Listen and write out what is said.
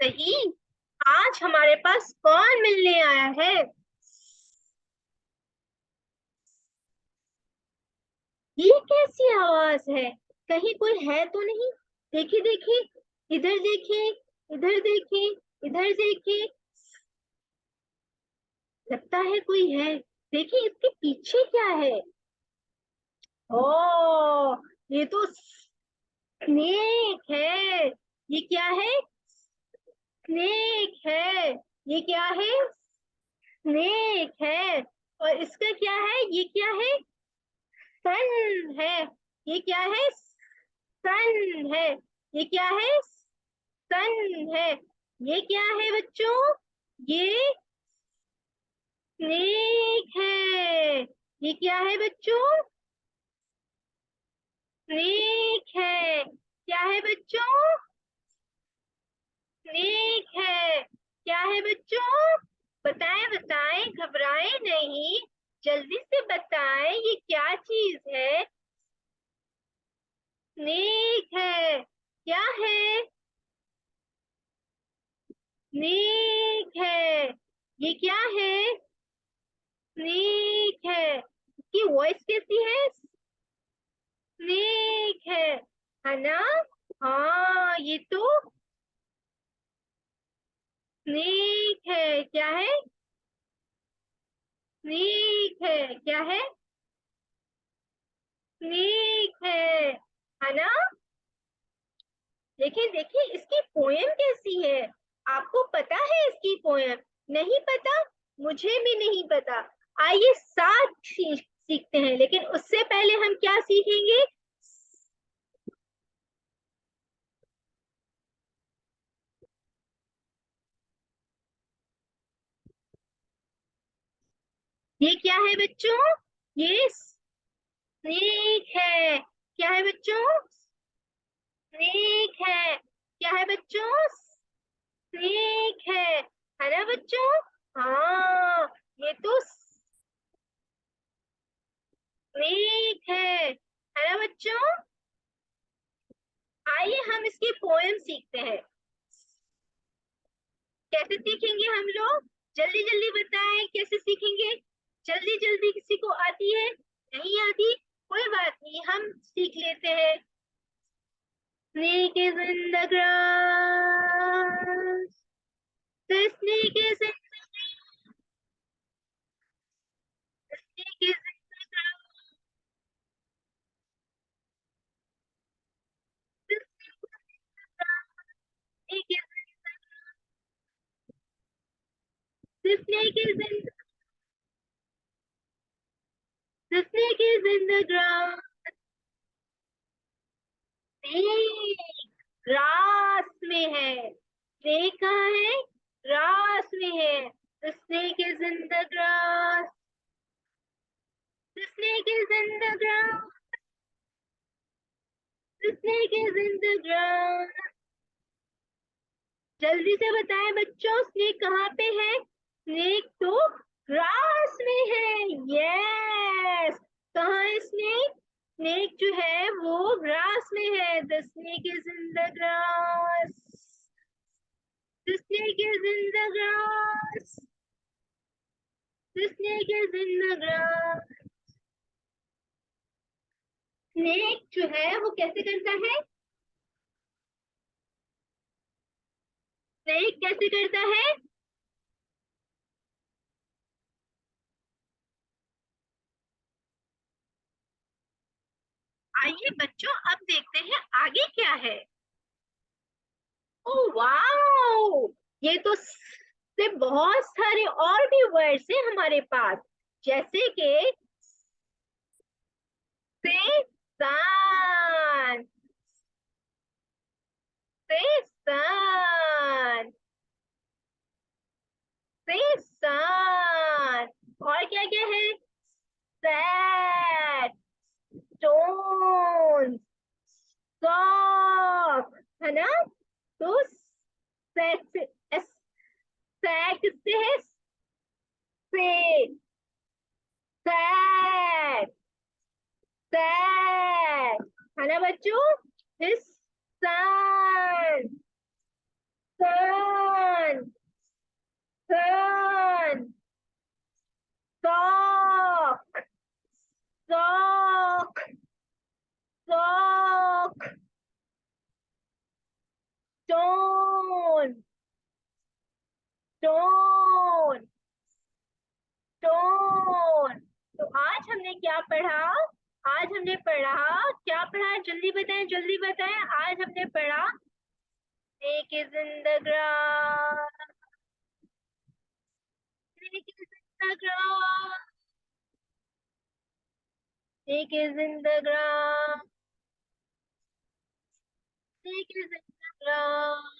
सही। आज हमारे पास कौन मिलने आया है? ये कैसी आवाज है? कहीं कोई है तो नहीं? देखिए देखिए, इधर देखिए, इधर देखिए, इधर देखिए। लगता है कोई है। देखिए इसके पीछे क्या है? ओ, ये तो स्नेक है। ये क्या है? स्नेक है। ये क्या है? स्नेक है। और इसका क्या है? ये क्या है? सन है। ये क्या है? सन है। ये क्या है? सन है। ये क्या है बच्चों? ये स्नेक है। ये क्या है बच्चों? स्नेक है। क्या है बच्चों? स्नेक है। क्या है बच्चों? बताएं बताएं, घबराएं नहीं। जल्दी से बताएं ये क्या चीज है? स्नेक है। क्या है? स्नेक है। ये क्या है? स्नेक है। इसकी वॉइस कैसी है? स्नेक है ना? हाँ, ये तो स्नेक है। क्या है? स्नेक है। क्या है? स्नेक है ना? देखिए देखिए, इसकी पोयम कैसी है? आपको पता है इसकी पोयम? नहीं पता? मुझे भी नहीं पता। आइए साथ सीखते हैं, लेकिन उससे पहले हम क्या सीखेंगे? ये क्या है बच्चों? ये स्नेक है। क्या है बच्चों? स्नेक है। क्या है बच्चों? स्नेक है ना बच्चों? हाँ, ये तो स्नेक है ना बच्चों? आइए हम इसकी पोएम सीखते हैं। कैसे सीखेंगे हम लोग? जल्दी जल्दी बताएं, कैसे सीखेंगे? जल्दी जल्दी, किसी को आती है? नहीं आती? कोई बात नहीं, हम सीख लेते हैं। Snake is in the grass. The snake is in the snake is in the grass. The snake is in the snake is in the grass. Snake grass में है। स्नेक कहाँ है? ग्रास में है। The snake is in the grass. The snake is in the grass. The snake is in the grass. जल्दी से बताएं बच्चों, स्नेक कहाँ पे है? स्नेक तो ग्रास में है। यस। कहाँ है स्नेक? स्नेक जो है वो ग्रास में है। The snake is in the grass. The snake is in the grass. The snake is in the grass. Snake जो है वो कैसे करता है? स्नेक कैसे करता है? आइए बच्चों, अब देखते हैं आगे क्या है। ओ वाओ, ये तो से बहुत सारे और भी वर्ड्स हैं हमारे पास। जैसे कि से सान, से सान, से सान। और क्या क्या है? सैट, स्टोन, सॉक, है ना? तो सैट, सैट किससे है? से, सैट, सैट, है ना बच्चों? फिर सन, सन, sun, sock, sock, sock, stone, stone, stone। तो आज हमने क्या पढ़ा? आज हमने पढ़ा, क्या पढ़ा? जल्दी बताएं, जल्दी बताएं। आज हमने पढ़ा snake is in the grass, snake is in the grass, snake is in the grass, snake is in the grass।